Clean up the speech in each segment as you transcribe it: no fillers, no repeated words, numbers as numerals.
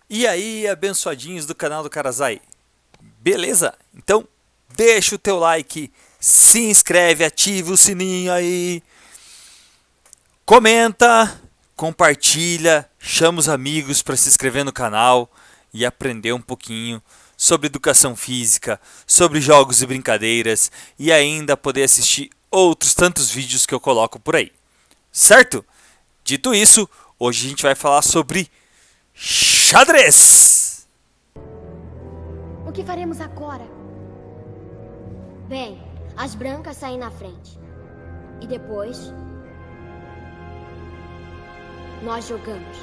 E aí, abençoadinhos do canal do Karazai, beleza? Então, deixa o teu like, se inscreve, ativa o sininho aí, comenta, compartilha, chama os amigos para se inscrever no canal e aprender um pouquinho sobre educação física, sobre jogos e brincadeiras e ainda poder assistir outros tantos vídeos que eu coloco por aí, certo? Dito isso, hoje a gente vai falar sobre xadrez! O que faremos agora? Bem, as brancas saem na frente. E depois, nós jogamos.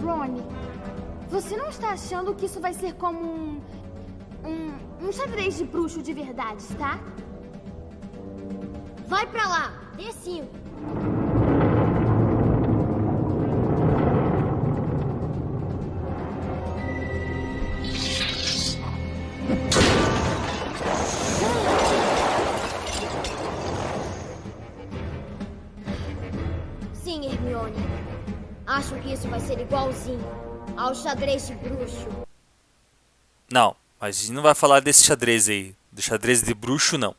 Ronnie, você não está achando que isso vai ser como um xadrez de bruxo de verdade, tá? Vai pra lá, D5. Sim, Hermione. Acho que isso vai ser igualzinho ao xadrez de bruxo. Não, mas a gente não vai falar desse xadrez aí, do xadrez de bruxo não,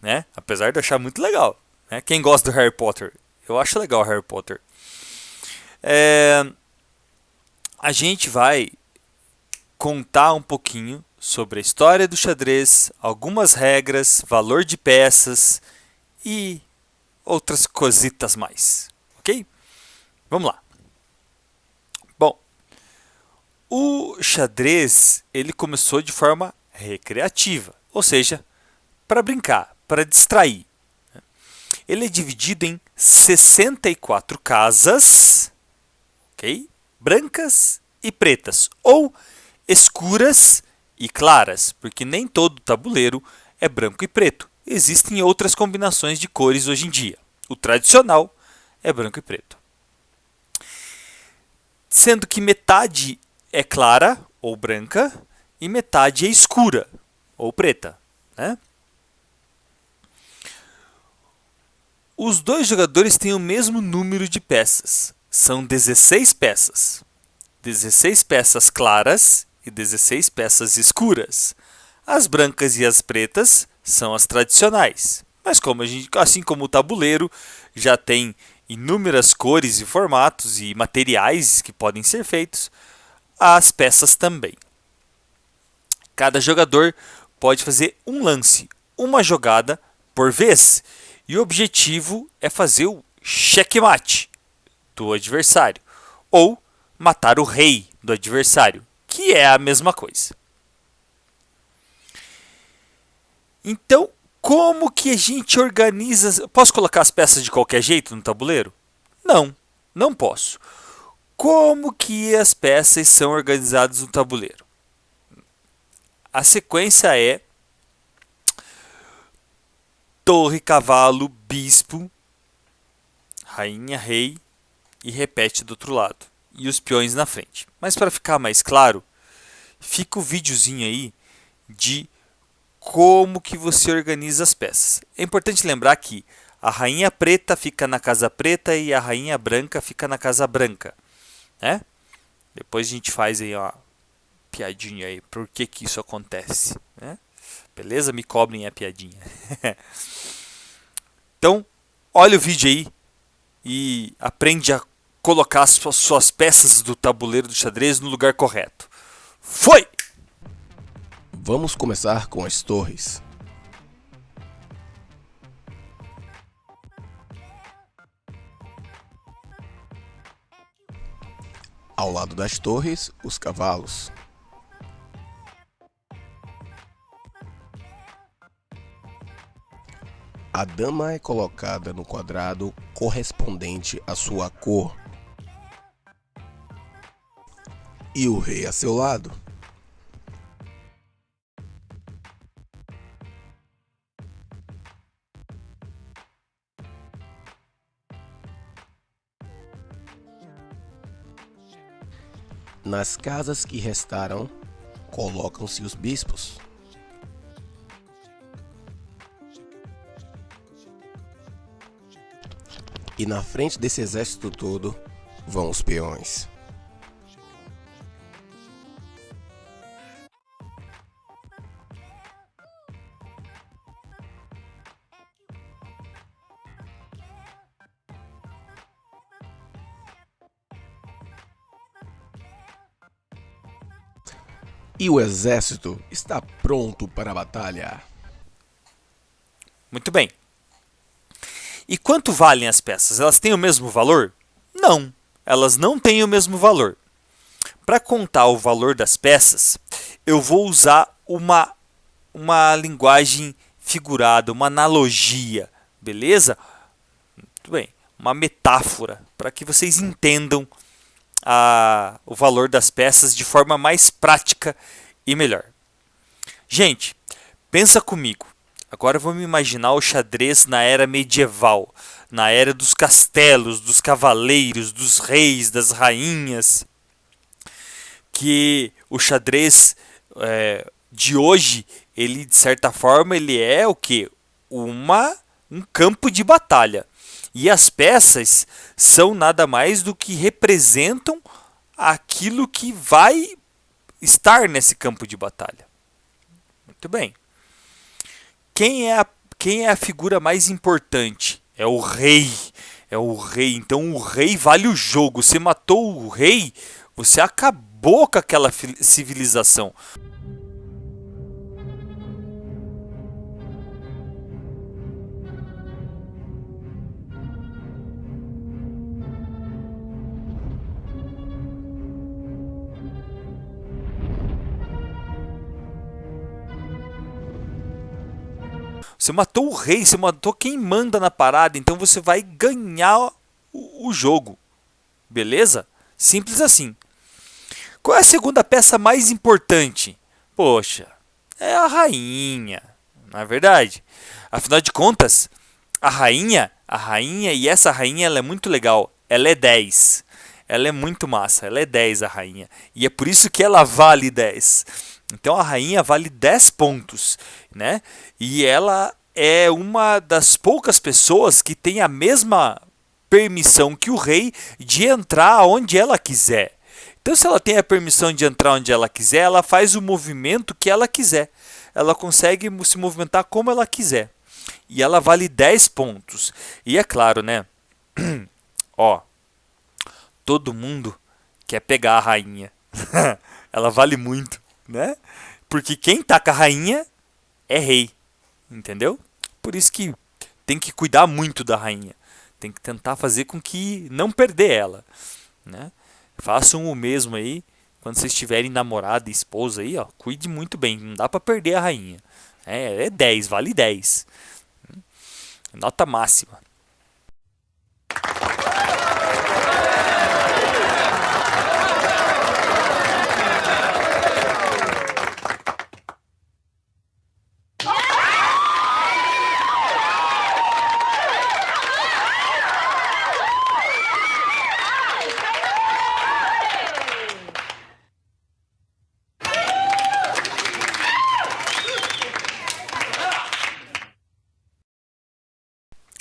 né? Apesar de eu achar muito legal, né? Quem gosta do Harry Potter, eu acho legal o Harry Potter. A gente vai contar um pouquinho sobre a história do xadrez, algumas regras, valor de peças e outras cositas mais, ok? Vamos lá. Bom, o xadrez ele começou de forma recreativa, ou seja, para brincar, para distrair. Ele é dividido em 64 casas, ok? Brancas e pretas, ou escuras e claras, porque nem todo tabuleiro é branco e preto. Existem outras combinações de cores hoje em dia. O tradicional é branco e preto. Sendo que metade é clara ou branca e metade é escura ou preta, né? Os dois jogadores têm o mesmo número de peças. São 16 peças. 16 peças claras e 16 peças escuras. As brancas e as pretas são as tradicionais. Mas assim como o tabuleiro já tem inúmeras cores e formatos e materiais que podem ser feitos, as peças também. Cada jogador pode fazer um lance, uma jogada por vez, e o objetivo é fazer o checkmate do adversário ou matar o rei do adversário, que é a mesma coisa. Então, como que a gente organiza? Posso colocar as peças de qualquer jeito no tabuleiro? Não, não posso. Como que as peças são organizadas no tabuleiro? A sequência é torre, cavalo, bispo, rainha, rei e repete do outro lado. E os peões na frente. Mas para ficar mais claro, fica o videozinho aí de como que você organiza as peças. É importante lembrar que a rainha preta fica na casa preta e a rainha branca fica na casa branca, né? Depois a gente faz aí uma piadinha aí, por que que isso acontece, né? Beleza? Me cobrem a piadinha. Então, olha o vídeo aí e aprende a colocar as suas peças do tabuleiro do xadrez no lugar correto. Foi! Vamos começar com as torres. Ao lado das torres, os cavalos. A dama é colocada no quadrado correspondente à sua cor. E o rei a seu lado. Nas casas que restaram, colocam-se os bispos. E na frente desse exército todo vão os peões. E o exército está pronto para a batalha. Muito bem. E quanto valem as peças? Elas têm o mesmo valor? Não, elas não têm o mesmo valor. Para contar o valor das peças, eu vou usar uma linguagem figurada, uma analogia, beleza? Muito bem, uma metáfora, para que vocês entendam o valor das peças de forma mais prática e melhor. Gente, pensa comigo. Agora vamos imaginar o xadrez na era medieval, na era dos castelos, dos cavaleiros, dos reis, das rainhas. Que o xadrez de hoje, ele de certa forma, ele é o quê? Um campo de batalha. E as peças são nada mais do que representam aquilo que vai estar nesse campo de batalha. Muito bem. Quem é a figura mais importante? É o rei. É o rei. Então o rei vale o jogo. Você matou o rei, você acabou com aquela civilização. Você matou o rei, você matou quem manda na parada, então você vai ganhar o jogo. Beleza? Simples assim. Qual é a segunda peça mais importante? Poxa, é a rainha, não é verdade? Afinal de contas, a rainha e essa rainha ela é muito legal. Ela é 10. Ela é muito massa, ela é 10 a rainha. E é por isso que ela vale 10. Então a rainha vale 10 pontos, né? E ela é uma das poucas pessoas que tem a mesma permissão que o rei de entrar onde ela quiser. Então se ela tem a permissão de entrar onde ela quiser, ela faz o movimento que ela quiser. Ela consegue se movimentar como ela quiser. E ela vale 10 pontos. E é claro, né? Ó, todo mundo quer pegar a rainha. Ela vale muito, né? Porque quem tá com a rainha é rei, entendeu? Por isso que tem que cuidar muito da rainha. Tem que tentar fazer com que não perder ela, né? Façam o mesmo aí quando vocês tiverem namorada e esposa aí, ó, cuide muito bem, não dá para perder a rainha. É 10, vale 10. Nota máxima.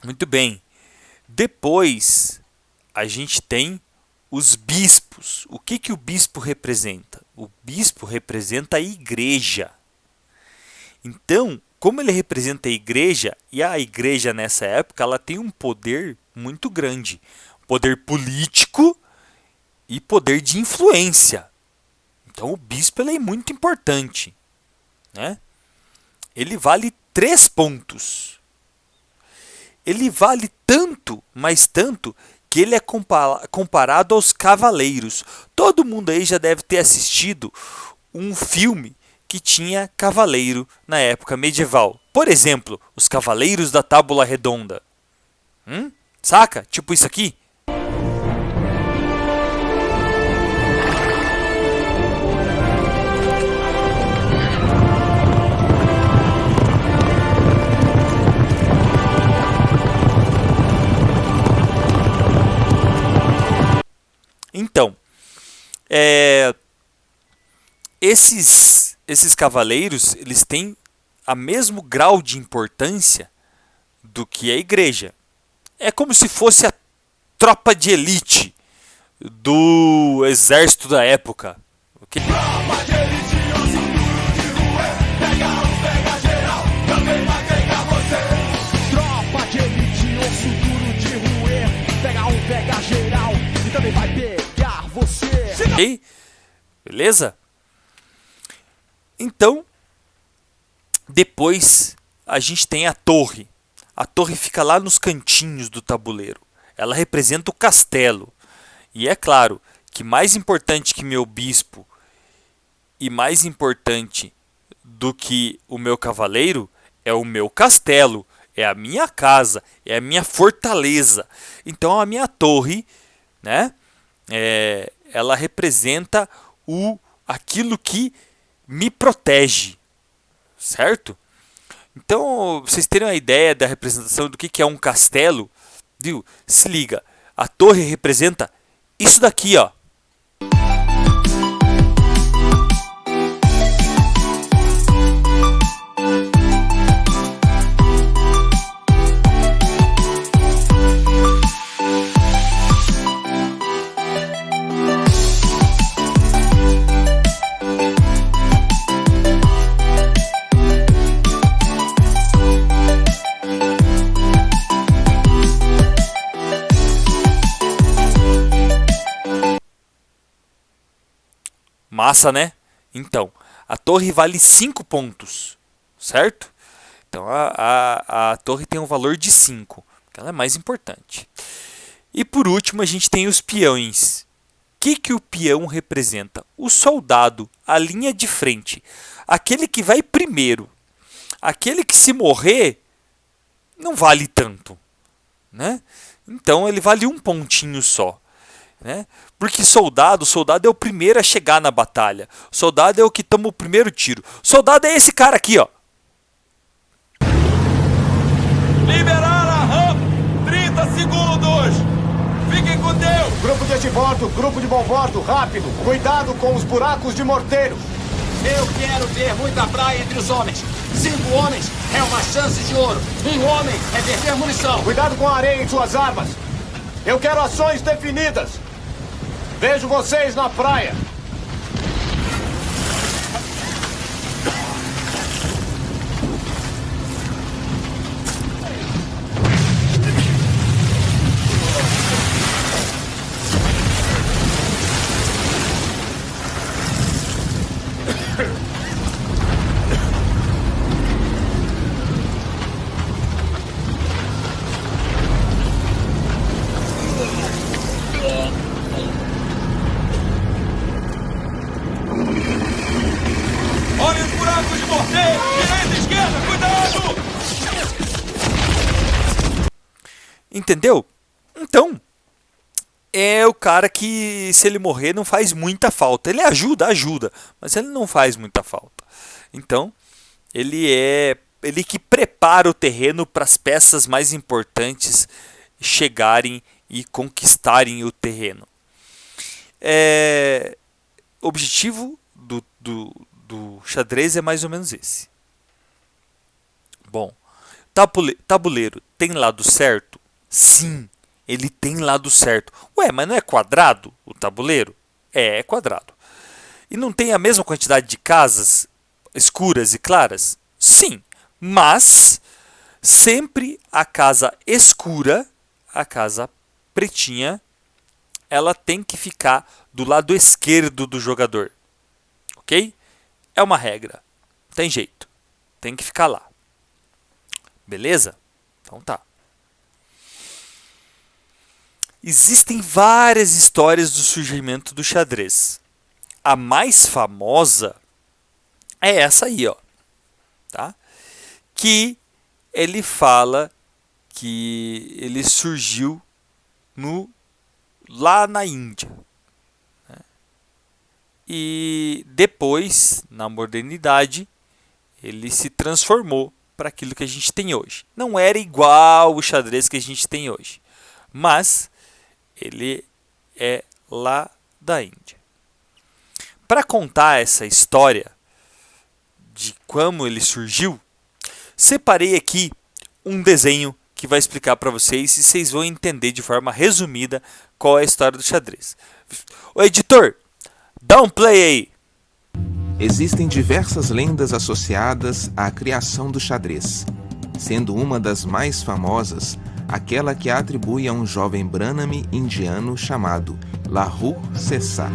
Muito bem. Depois a gente tem os bispos. O que o bispo representa? O bispo representa a igreja. Então, como ele representa a igreja, e a igreja nessa época ela tem um poder muito grande. Poder político e poder de influência. Então o bispo ele é muito importante, né? Ele vale 3 pontos. Ele vale tanto, mas tanto, que ele é comparado aos cavaleiros. Todo mundo aí já deve ter assistido um filme que tinha cavaleiro na época medieval. Por exemplo, os Cavaleiros da Tábula Redonda. Saca? Tipo isso aqui. Então, esses cavaleiros, eles têm o mesmo grau de importância do que a igreja. É como se fosse a tropa de elite do exército da época. Okay? Tropa de elite, osso duro de ruê, pega um, pega geral, também vai pegar você. Tropa de elite, osso duro de ruê, pega um, pega geral, e também vai pegar você. Ok? Beleza? Então, depois a gente tem a torre. A torre fica lá nos cantinhos do tabuleiro. Ela representa o castelo. E é claro que mais importante que meu bispo e mais importante do que o meu cavaleiro é o meu castelo, é a minha casa, é a minha fortaleza. Então a minha torre, né, ela representa aquilo que me protege, certo? Então, vocês terem uma ideia da representação do que é um castelo, viu? Se liga, a torre representa isso daqui, ó. Massa, né? Então, a torre vale 5 pontos, certo? Então, a torre tem um valor de 5, porque ela é mais importante. E por último, a gente tem os peões. O que o peão representa? O soldado, a linha de frente. Aquele que vai primeiro. Aquele que, se morrer, não vale tanto, né? Então, ele vale um pontinho só. Né? Porque soldado é o primeiro a chegar na batalha. Soldado é o que toma o primeiro tiro. Soldado é esse cara aqui, ó. Liberar a rampa, 30 segundos. Fiquem com Deus. Grupo de estibordo, grupo de bombordo, rápido. Cuidado com os buracos de morteiro. Eu quero ver muita praia entre os homens. 5 homens é uma chance de ouro. Um homem é perder munição. Cuidado com a areia em suas armas. Eu quero ações definidas. Vejo vocês na praia. Olha os buracos de morteiro. Direita e esquerda, cuidado. Entendeu? Então, é o cara que, se ele morrer, não faz muita falta. Ele ajuda, mas ele não faz muita falta. Então, ele que prepara o terreno para as peças mais importantes chegarem e conquistarem o terreno. O objetivo do xadrez é mais ou menos esse. Bom, tabuleiro tem lado certo? Sim, ele tem lado certo. Ué, mas não é quadrado o tabuleiro? É quadrado. E não tem a mesma quantidade de casas escuras e claras? Sim, mas sempre a casa escura, a casa pretinha, ela tem que ficar do lado esquerdo do jogador. Ok? É uma regra. Não tem jeito. Tem que ficar lá. Beleza? Então tá. Existem várias histórias do surgimento do xadrez. A mais famosa é essa aí, ó. Tá? Que ele fala que ele surgiu lá na Índia. E depois, na modernidade, ele se transformou para aquilo que a gente tem hoje. Não era igual o xadrez que a gente tem hoje, mas ele é lá da Índia. Para contar essa história de como ele surgiu, separei aqui um desenho que vai explicar para vocês e vocês vão entender de forma resumida qual é a história do xadrez. Ô editor, dá um play aí! Existem diversas lendas associadas à criação do xadrez, sendo uma das mais famosas aquela que a atribui a um jovem Brahmane indiano chamado Lahu Sesa.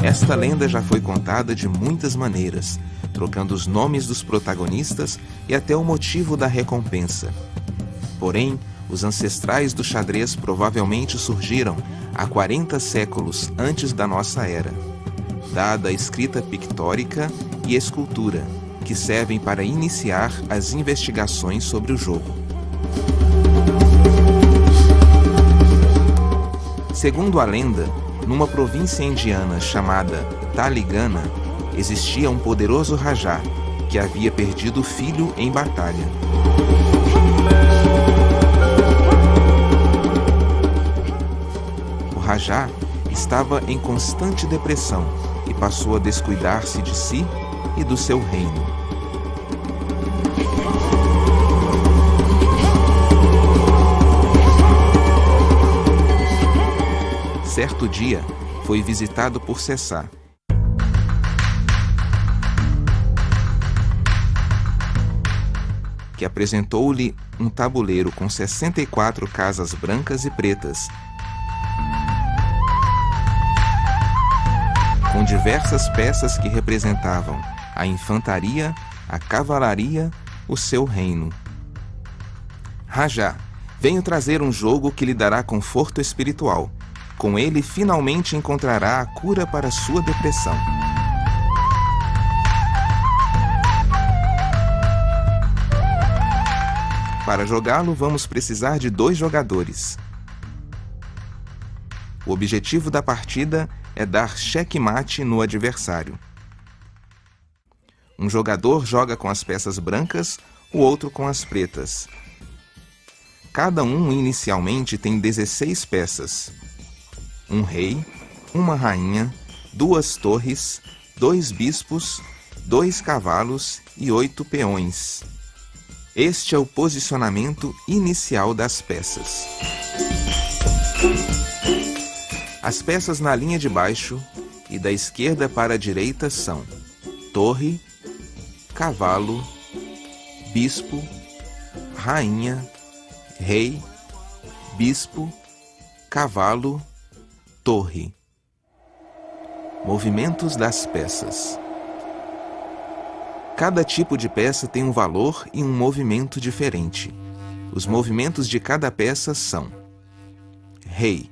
Esta lenda já foi contada de muitas maneiras, trocando os nomes dos protagonistas e até o motivo da recompensa. Porém, os ancestrais do xadrez provavelmente surgiram há 40 séculos antes da nossa era, dada a escrita pictórica e escultura, que servem para iniciar as investigações sobre o jogo. Segundo a lenda, numa província indiana chamada Taligana, existia um poderoso Rajá que havia perdido o filho em batalha. O Rajá estava em constante depressão e passou a descuidar-se de si e do seu reino. Certo dia, foi visitado por Sesa, que apresentou-lhe um tabuleiro com 64 casas brancas e pretas, com diversas peças que representavam a infantaria, a cavalaria, o seu reino. Rajá, venho trazer um jogo que lhe dará conforto espiritual. Com ele, finalmente encontrará a cura para sua depressão. Para jogá-lo, vamos precisar de 2 jogadores. O objetivo da partida é dar checkmate no adversário. Um jogador joga com as peças brancas, o outro com as pretas. Cada um inicialmente tem 16 peças. Um rei, uma rainha, 2 torres, 2 bispos, 2 cavalos e 8 peões. Este é o posicionamento inicial das peças. As peças na linha de baixo e da esquerda para a direita são torre, cavalo, bispo, rainha, rei, bispo, cavalo, torre. Movimentos das peças. Cada tipo de peça tem um valor e um movimento diferente. Os movimentos de cada peça são: rei.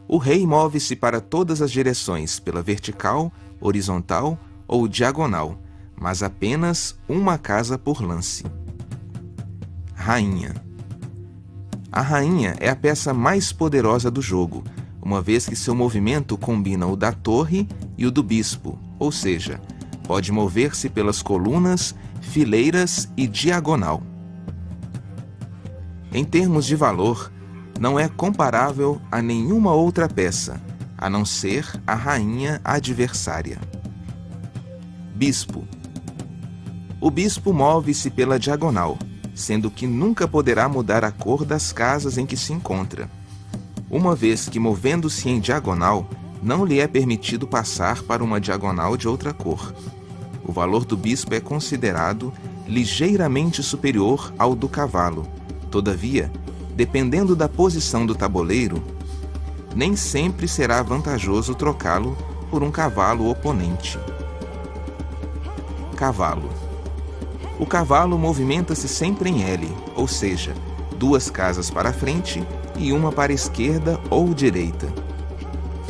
O rei move-se para todas as direções, pela vertical, horizontal ou diagonal, mas apenas uma casa por lance. Rainha. A rainha é a peça mais poderosa do jogo, uma vez que seu movimento combina o da torre e o do bispo, ou seja, pode mover-se pelas colunas, fileiras e diagonal. Em termos de valor, não é comparável a nenhuma outra peça, a não ser a rainha adversária. Bispo. O bispo move-se pela diagonal, sendo que nunca poderá mudar a cor das casas em que se encontra, uma vez que, movendo-se em diagonal, não lhe é permitido passar para uma diagonal de outra cor. O valor do bispo é considerado ligeiramente superior ao do cavalo. Todavia, dependendo da posição do tabuleiro, nem sempre será vantajoso trocá-lo por um cavalo oponente. Cavalo. O cavalo movimenta-se sempre em L, ou seja, 2 casas para frente e uma para a esquerda ou direita.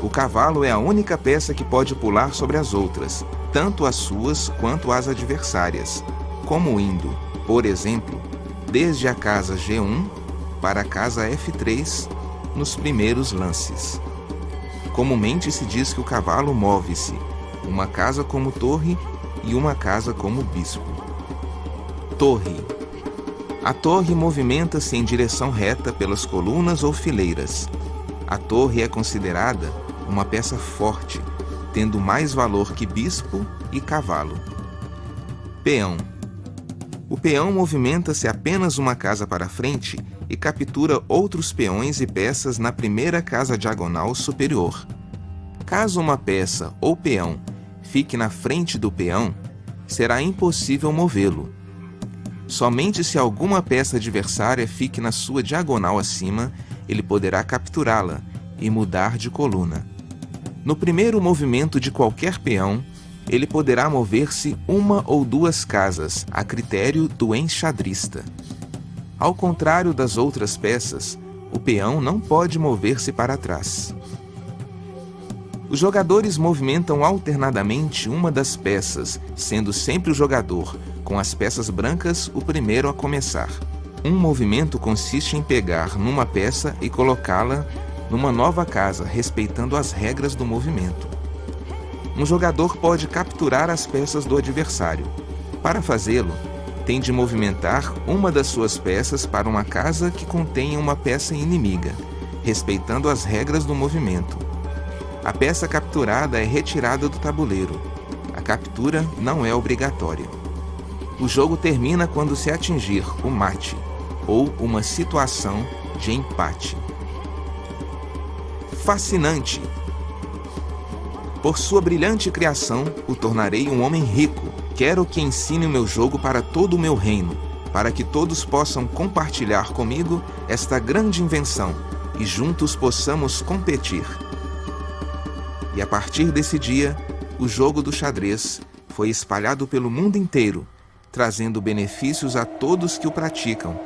O cavalo é a única peça que pode pular sobre as outras, tanto as suas quanto as adversárias, como indo, por exemplo, desde a casa G1 para a casa F3 nos primeiros lances. Comumente se diz que o cavalo move-se, uma casa como torre e uma casa como bispo. Torre. A torre movimenta-se em direção reta pelas colunas ou fileiras. A torre é considerada uma peça forte, tendo mais valor que bispo e cavalo. Peão. O peão movimenta-se apenas uma casa para frente e captura outros peões e peças na primeira casa diagonal superior. Caso uma peça ou peão fique na frente do peão, será impossível movê-lo. Somente se alguma peça adversária fique na sua diagonal acima, ele poderá capturá-la e mudar de coluna. No primeiro movimento de qualquer peão, ele poderá mover-se uma ou duas casas, a critério do enxadrista. Ao contrário das outras peças, o peão não pode mover-se para trás. Os jogadores movimentam alternadamente uma das peças, sendo sempre o jogador, com as peças brancas, o primeiro a começar. Um movimento consiste em pegar numa peça e colocá-la numa nova casa, respeitando as regras do movimento. Um jogador pode capturar as peças do adversário. Para fazê-lo, tem de movimentar uma das suas peças para uma casa que contenha uma peça inimiga, respeitando as regras do movimento. A peça capturada é retirada do tabuleiro. A captura não é obrigatória. O jogo termina quando se atingir o mate, ou uma situação de empate. Fascinante! Por sua brilhante criação, o tornarei um homem rico. Quero que ensine o meu jogo para todo o meu reino, para que todos possam compartilhar comigo esta grande invenção e juntos possamos competir. E a partir desse dia, o jogo do xadrez foi espalhado pelo mundo inteiro, trazendo benefícios a todos que o praticam,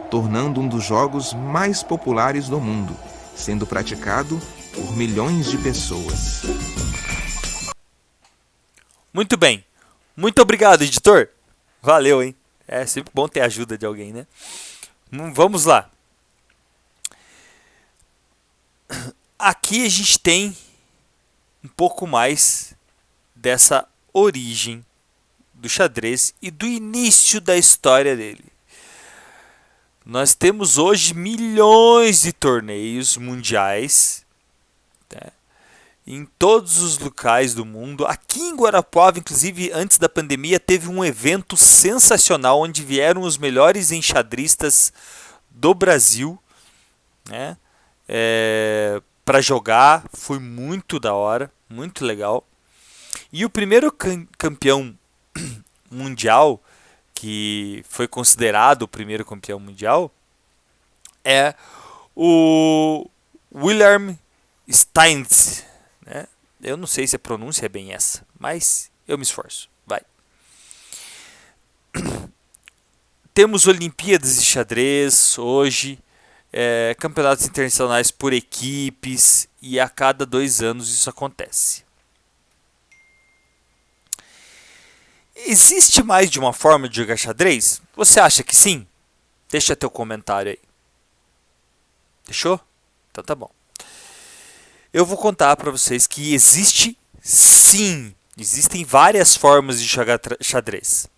tornando um dos jogos mais populares do mundo, sendo praticado por milhões de pessoas. Muito bem. Muito obrigado, editor. Valeu, hein? É sempre bom ter a ajuda de alguém, né? Vamos lá. Aqui a gente tem um pouco mais dessa origem do xadrez e do início da história dele. Nós temos hoje milhões de torneios mundiais, né, em todos os locais do mundo. Aqui em Guarapuava, inclusive antes da pandemia, teve um evento sensacional onde vieram os melhores enxadristas do Brasil, né, para jogar. Foi muito da hora, muito legal. E o primeiro campeão mundial, que foi considerado o primeiro campeão mundial, é o Wilhelm Steins, né? Eu não sei se a pronúncia é bem essa, mas eu me esforço. Vai. Temos Olimpíadas de xadrez hoje, campeonatos internacionais por equipes, e a cada 2 anos isso acontece. Existe mais de uma forma de jogar xadrez? Você acha que sim? Deixa teu comentário aí. Fechou? Então tá bom. Eu vou contar para vocês que existe sim. Existem várias formas de jogar xadrez.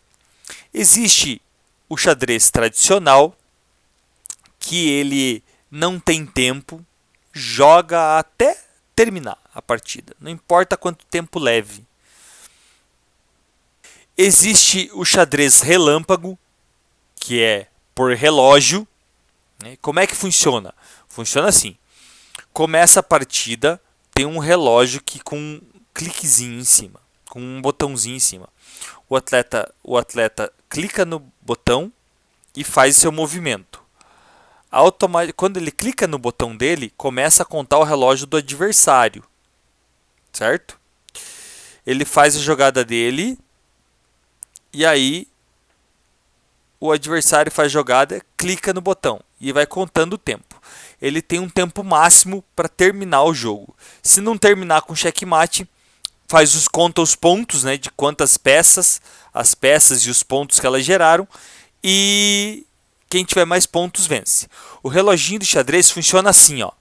Existe o xadrez tradicional, que ele não tem tempo, joga até terminar a partida. Não importa quanto tempo leve. Existe o xadrez relâmpago, que é por relógio. Como é que funciona? Funciona assim. Começa a partida, tem um relógio que com um cliquezinho em cima, com um botãozinho em cima. O atleta clica no botão e faz seu movimento. Quando ele clica no botão dele, começa a contar o relógio do adversário. Certo? Ele faz a jogada dele. E aí, o adversário faz jogada, clica no botão e vai contando o tempo. Ele tem um tempo máximo para terminar o jogo. Se não terminar com checkmate, conta os pontos, né, de quantas peças, as peças e os pontos que elas geraram. E quem tiver mais pontos vence. O reloginho do xadrez funciona assim, ó.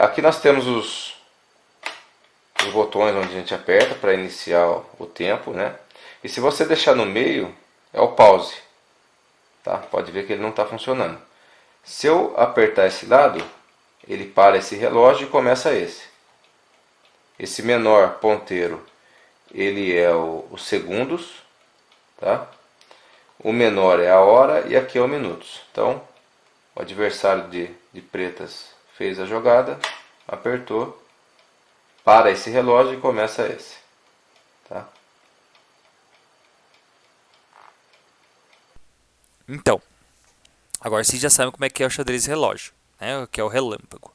Aqui nós temos os botões onde a gente aperta para iniciar o tempo, né? E se você deixar no meio, é o pause. Tá? Pode ver que ele não está funcionando. Se eu apertar esse lado, ele para esse relógio e começa esse. Esse menor ponteiro, ele é os segundos, tá? O menor é a hora e aqui é o minutos. Então, o adversário de pretas fez a jogada, apertou, para esse relógio e começa esse, tá? Então, agora vocês já sabem como é que é o xadrez relógio, né? Que é o relâmpago.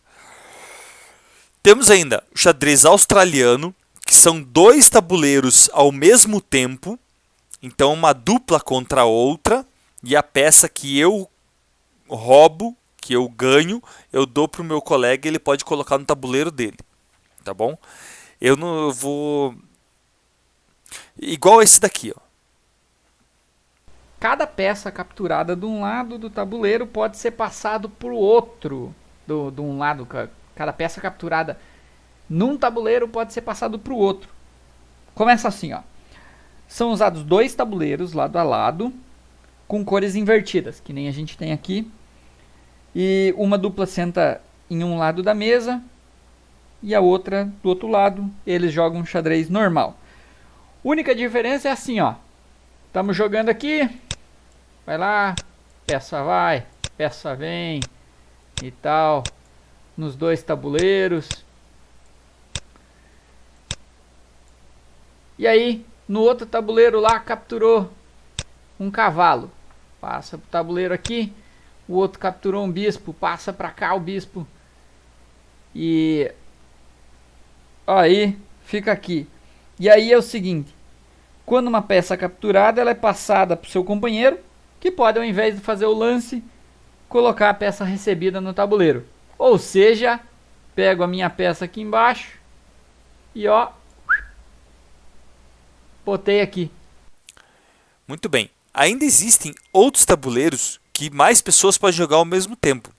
Temos ainda o xadrez australiano, que são 2 tabuleiros ao mesmo tempo. Então, uma dupla contra a outra. E a peça que eu roubo, que eu ganho, eu dou para o meu colega e ele pode colocar no tabuleiro dele. Tá bom? Eu não eu vou... Igual esse daqui, ó. Cada peça capturada de um lado do tabuleiro pode ser passado para o outro. De um lado, cada peça capturada num tabuleiro pode ser passado para o outro. Começa assim, ó. São usados 2 tabuleiros lado a lado, com cores invertidas, que nem a gente tem aqui. E uma dupla senta em um lado da mesa e a outra do outro lado. Eles jogam xadrez normal. Única diferença é assim, ó. Estamos jogando aqui. Vai lá, peça vai, peça vem e tal. Nos 2 tabuleiros. E aí, no outro tabuleiro lá, capturou um cavalo. Passa pro tabuleiro aqui. O outro capturou um bispo. Passa pra cá o bispo. E aí, fica aqui. E aí é o seguinte. Quando uma peça é capturada, ela é passada pro seu companheiro, que pode, ao invés de fazer o lance, colocar a peça recebida no tabuleiro. Ou seja, pego a minha peça aqui embaixo e ó, botei aqui. Muito bem. Ainda existem outros tabuleiros que mais pessoas podem jogar ao mesmo tempo.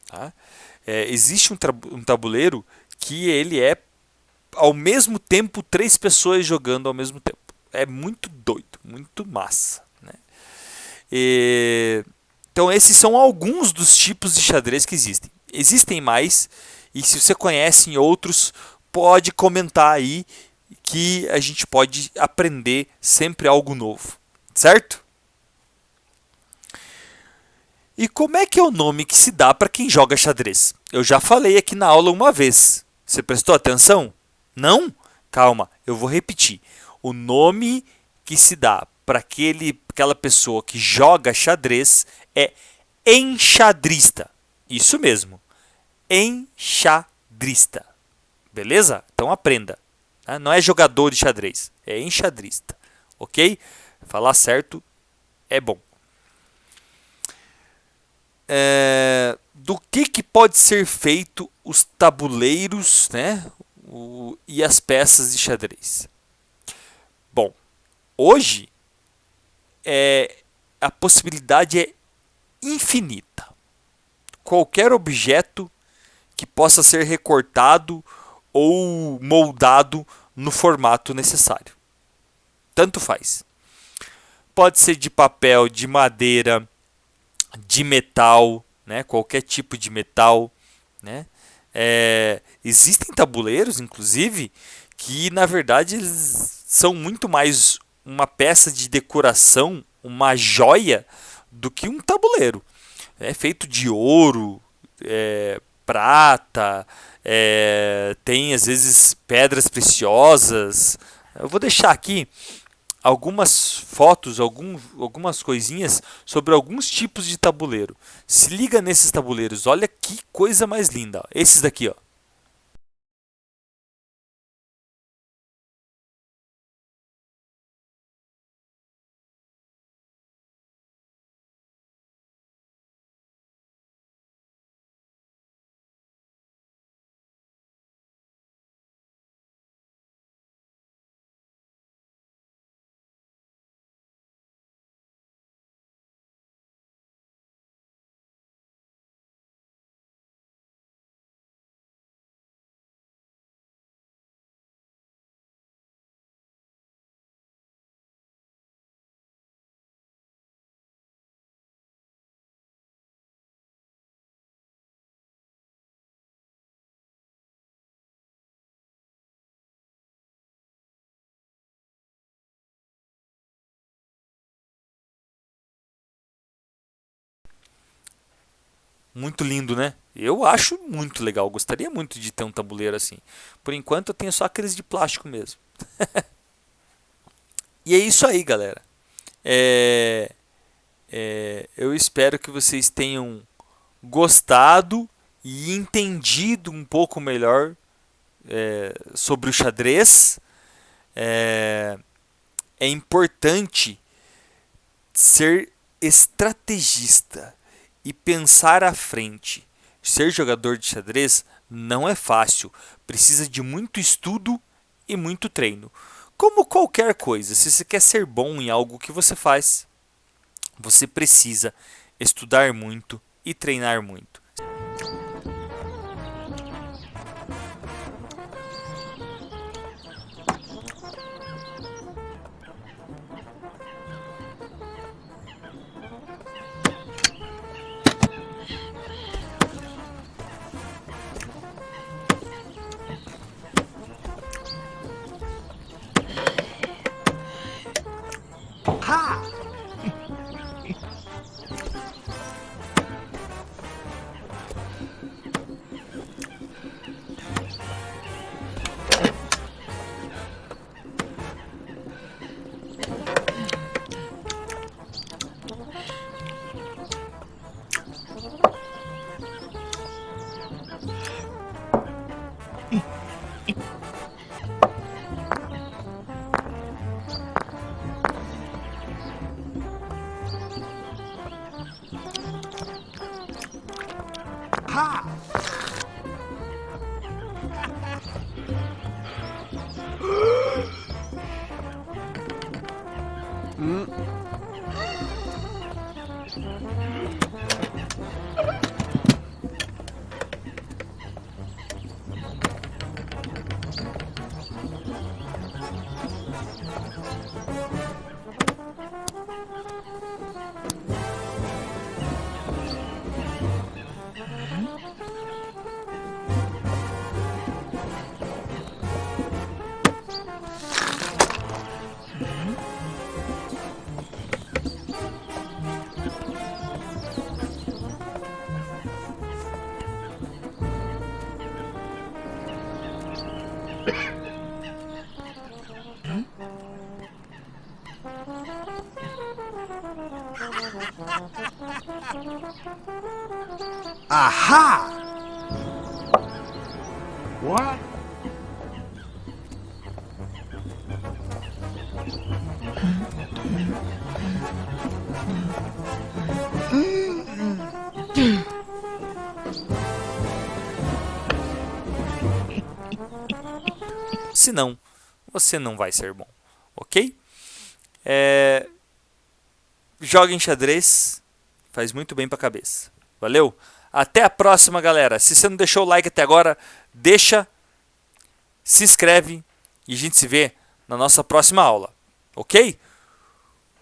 Tá? Existe um tabuleiro que ele é ao mesmo tempo 3 pessoas jogando ao mesmo tempo. É muito doido, muito massa. Né? Então esses são alguns dos tipos de xadrez que existem. Existem mais, e se você conhece outros, pode comentar aí que a gente pode aprender sempre algo novo, certo? E como é que é o nome que se dá para quem joga xadrez? Eu já falei aqui na aula uma vez. Você prestou atenção? Não? Calma, eu vou repetir. O nome que se dá para aquela pessoa que joga xadrez é enxadrista. Isso mesmo. Enxadrista. Beleza? Então aprenda. Não é jogador de xadrez, é enxadrista. Ok? Falar certo é bom. Do que pode ser feito os tabuleiros, né? E as peças de xadrez? Bom, hoje a possibilidade é infinita. Qualquer objeto que possa ser recortado ou moldado no formato necessário. Tanto faz. Pode ser de papel, de madeira, de metal, né? Qualquer tipo de metal. Né? Existem tabuleiros, inclusive, que na verdade eles são muito mais uma peça de decoração, uma joia, do que um tabuleiro. É feito de ouro, prata, tem às vezes pedras preciosas. Eu vou deixar aqui algumas fotos, algumas coisinhas sobre alguns tipos de tabuleiro. Se liga nesses tabuleiros, olha que coisa mais linda. Esses daqui, ó. Muito lindo, né? Eu acho muito legal. Gostaria muito de ter um tabuleiro assim. Por enquanto eu tenho só aqueles de plástico mesmo. E é isso aí, galera. Eu espero que vocês tenham gostado e entendido um pouco melhor sobre o xadrez. É importante ser estrategista e pensar à frente. Ser jogador de xadrez não é fácil, precisa de muito estudo e muito treino. Como qualquer coisa, se você quer ser bom em algo que você faz, você precisa estudar muito e treinar muito. Aha! What? Senão, você não vai ser bom, ok? Joguem xadrez, faz muito bem para a cabeça. Valeu? Até a próxima, galera. Se você não deixou o like até agora, deixa, se inscreve e a gente se vê na nossa próxima aula, ok?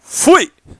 Fui!